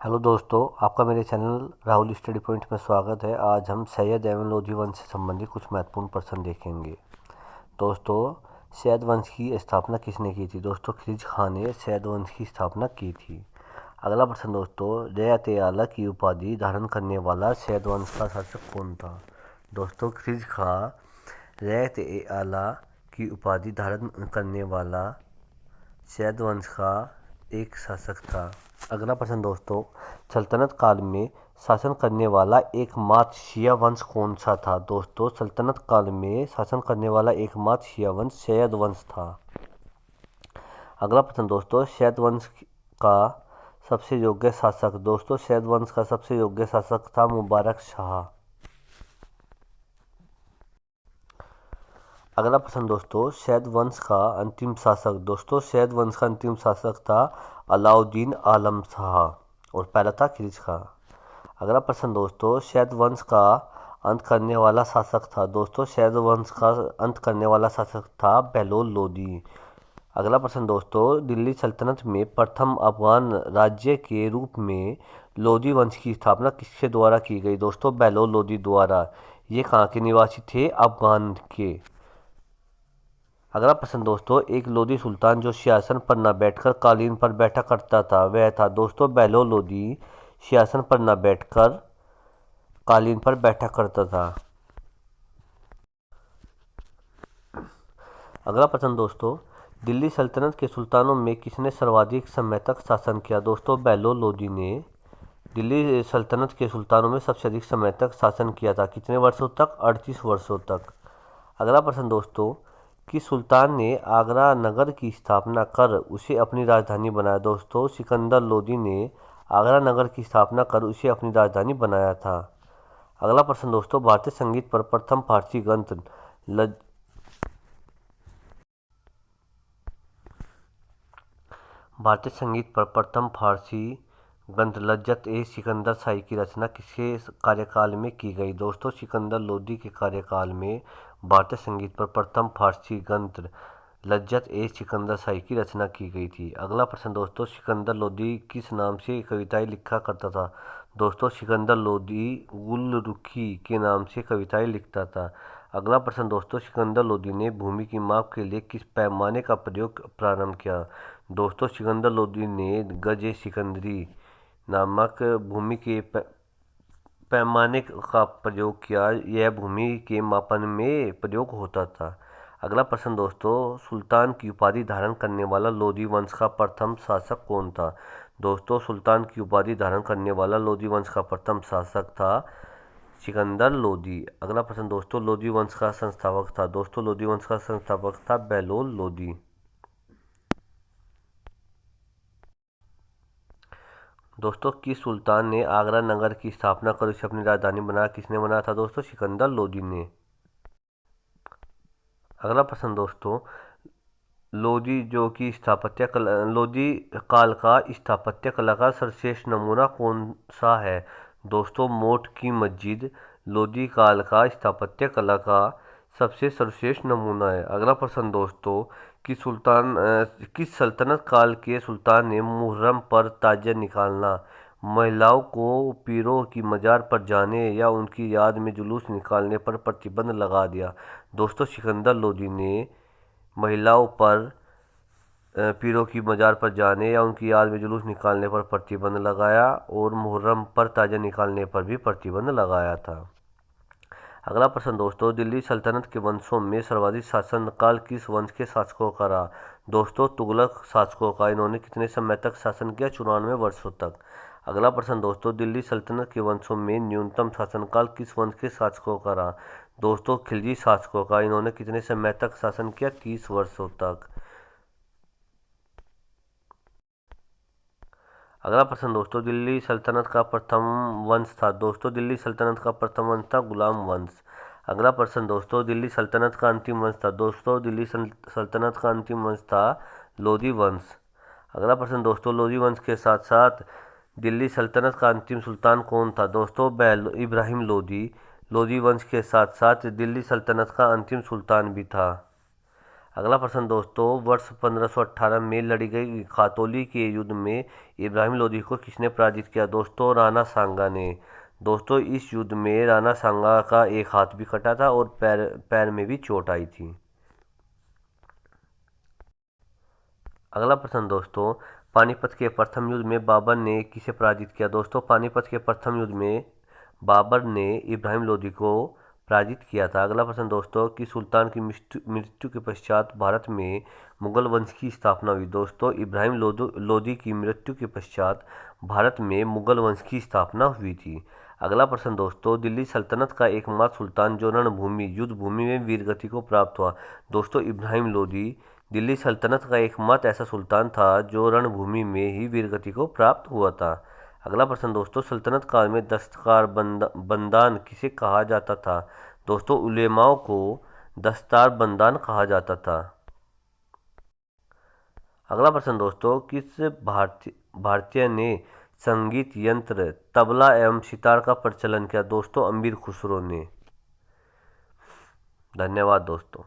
Hello दोस्तों, आपका मेरे चैनल राहुल स्टडी पॉइंट में स्वागत है। आज हम सैयद एवं लोधी वंश से संबंधित कुछ महत्वपूर्ण प्रश्न देखेंगे। दोस्तों, सैयद वंश की स्थापना किसने की थी? दोस्तों, खिलजी खान ने सैयद वंश की स्थापना की थी। अगला प्रश्न दोस्तों, रैयत-ए-आला की उपाधि धारण करने वाला सैयद वंश का शासक कौन था? दोस्तों, खिलजी खान रैयत-ए-आला की उपाधि धारण करने वाला सैयद वंश का एक शासक था। अगला प्रश्न दोस्तों, सल्तनत काल में शासन करने वाला एकमात्र शिया वंश कौन सा था? दोस्तों, सल्तनत काल में शासन करने वाला एकमात्र शिया वंश सैयद वंश था। अगला प्रश्न दोस्तों, सैयद वंश का सबसे योग्य शासक? दोस्तों, सैयद वंश का सबसे योग्य शासक था मुबारक शाह। अगला प्रश्न दोस्तों, सैयद वंश का अंतिम शासक? दोस्तों, सैयद वंश का अंतिम शासक था अलाउद्दीन आलम शाह और पहला था खिलजी खां। अगला प्रश्न दोस्तों, सैयद वंश का अंत करने वाला शासक था? दोस्तों, सैयद वंश का अंत करने वाला शासक था बहलोल लोदी। अगला प्रश्न दोस्तों, दिल्ली सल्तनत में प्रथम अफगान राज्य के रूप में लोदी वंश की स्थापना किसके द्वारा की गई? दोस्तों, बहलोल लोदी द्वारा। ये कहाँ के निवासी थे? अफगान के। अगला प्रश्न दोस्तों, एक लोदी सुल्तान जो सिंहासन पर न बैठकर कालीन पर बैठा करता था वह था? दोस्तों, बहलोल लोदी सिंहासन पर न बैठकर कालीन पर बैठा करता था। अगला प्रश्न दोस्तों, दिल्ली सल्तनत के सुल्तानों में किसने सर्वाधिक समय तक शासन किया? दोस्तों, बहलोल लोदी ने दिल्ली सल्तनत के सुल्तानों में सबसे अधिक समय तक शासन किया था। कितने वर्षों तक? 38 वर्षों तक। अगला प्रश्न दोस्तों, किस सुल्तान ने आगरा नगर की स्थापना कर उसे अपनी राजधानी बनाया? दोस्तों, सिकंदर लोदी ने आगरा नगर की स्थापना कर उसे अपनी राजधानी बनाया था। अगला प्रश्न दोस्तों, भारतीय संगीत पर प्रथम फारसी ग्रंथ भारतीय संगीत पर प्रथम फारसी ग्रंथ लज्जत-ए-सिकंदर शाही की रचना किसके कार्यकाल में की गई? दोस्तों, सिकंदर लोदी के कार्यकाल में भारतीय संगीत पर प्रथम फारसी ग्रंथ लज्जत-ए-सिकंदर शाही की रचना की गई थी। अगला प्रश्न दोस्तों, सिकंदर लोदी किस नाम से कविताएं लिखा करता था? दोस्तों, सिकंदर लोदी गुलरुखी के नाम से कविताएं लिखता था। अगला प्रश्न दोस्तों, सिकंदर लोदी ने भूमि की माप के लिए किस पैमाने का प्रयोग प्रारंभ किया? दोस्तों, सिकंदर लोदी ने गज-ए-सिकंदरी नामक भूमि के पैमाने का प्रयोग किया। यह भूमि के मापन में प्रयोग होता था। अगला प्रश्न दोस्तों, सुल्तान की उपाधि धारण करने वाला लोदी वंश का प्रथम शासक कौन था? दोस्तों, सुल्तान की उपाधि धारण करने वाला लोदी वंश का प्रथम शासक था सिकंदर लोदी। अगला प्रश्न दोस्तों, लोदी वंश का संस्थापक था? दोस्तों, लोदी वंश का संस्थापक था बहलोल लोदी। दोस्तों, किस सुल्तान ने आगरा नगर की स्थापना कर उसे अपनी राजधानी बनाया? किसने बनाया था? दोस्तों, सिकंदर लोदी ने। अगला प्रश्न दोस्तों, लोदी जो कि लोदी काल का स्थापत्य कला का सर्वश्रेष्ठ नमूना कौन सा है? दोस्तों, मोट की मस्जिद लोदी काल का स्थापत्य कला का सबसे सर्वश्रेष्ठ नमूना है। अगला प्रश्न दोस्तों, किस सल्तनत काल के सुल्तान ने मुहर्रम पर ताजिया निकालना, महिलाओं को पीरों की मजार पर जाने या उनकी याद में जुलूस निकालने पर प्रतिबंध लगा दिया? दोस्तों, सिकंदर लोदी ने महिलाओं पर पीरों की मजार पर जाने या उनकी याद में जुलूस निकालने पर प्रतिबंध लगाया और मुहर्रम पर ताजिया निकालने पर भी प्रतिबंध लगाया था। अगला प्रश्न दोस्तों, दिल्ली सल्तनत के वंशों में सर्वाधिक शासनकाल किस वंश के शासकों का रहा? दोस्तों, तुगलक शासकों का। इन्होंने कितने समय तक शासन किया? 94 वर्षों तक। अगला प्रश्न दोस्तों, दिल्ली सल्तनत के वंशों में न्यूनतम शासनकाल किस वंश के शासकों का रहा? दोस्तों, खिलजी शासकों का। इन्होंने कितने समय तक शासन किया? 30 वर्षों तक। अगला प्रश्न दोस्तों, दिल्ली सल्तनत का प्रथम वंश था? दोस्तों, दिल्ली सल्तनत का प्रथम वंश था गुलाम वंश। अगला प्रश्न दोस्तों, दिल्ली सल्तनत का अंतिम वंश था? दोस्तों, दिल्ली सल्तनत का अंतिम वंश था लोधी वंश। अगला प्रश्न दोस्तों, लोधी वंश के साथ साथ दिल्ली सल्तनत का अंतिम सुल्तान कौन था? दोस्तों, इब्राहिम लोधी। लोधी वंश के साथ साथ दिल्ली सल्तनत का अंतिम सुल्तान भी था। अगला प्रश्न दोस्तों, वर्ष 1518 में लड़ी गई खातौली के युद्ध में इब्राहिम लोदी को किसने पराजित किया? दोस्तों राणा सांगा ने। दोस्तों इस युद्ध में राणा सांगा का एक हाथ भी कटा था और पैर पैर में भी चोट आई थी। अगला प्रश्न दोस्तों, पानीपत के प्रथम युद्ध में बाबर ने किसे पराजित किया? दोस्तों पानीपत के प्रथम युद्ध में बाबर ने इब्राहिम लोदी को पराजित किया था। अगला प्रश्न दोस्तों, कि सुल्तान की मृत्यु के पश्चात भारत में मुगल वंश की स्थापना हुई? दोस्तों इब्राहिम लोदी की मृत्यु के पश्चात भारत में मुगल वंश की स्थापना हुई थी। अगला प्रश्न दोस्तों, दिल्ली सल्तनत का एकमात्र सुल्तान जो रणभूमि युद्ध भूमि में वीरगति को प्राप्त हुआ? दोस्तों इब्राहिम लोदी दिल्ली सल्तनत का एकमात्र ऐसा सुल्तान था जो रणभूमि में ही वीरगति को प्राप्त हुआ था। अगला प्रश्न दोस्तों, सल्तनत काल में दस्तकार बंदान किसे कहा जाता था? दोस्तों उलेमाओं को दस्तार बंदान कहा जाता था। अगला प्रश्न दोस्तों, किस भारतीय ने संगीत यंत्र तबला एवं सितार का प्रचलन किया? दोस्तों अमीर खुसरो ने। धन्यवाद दोस्तों।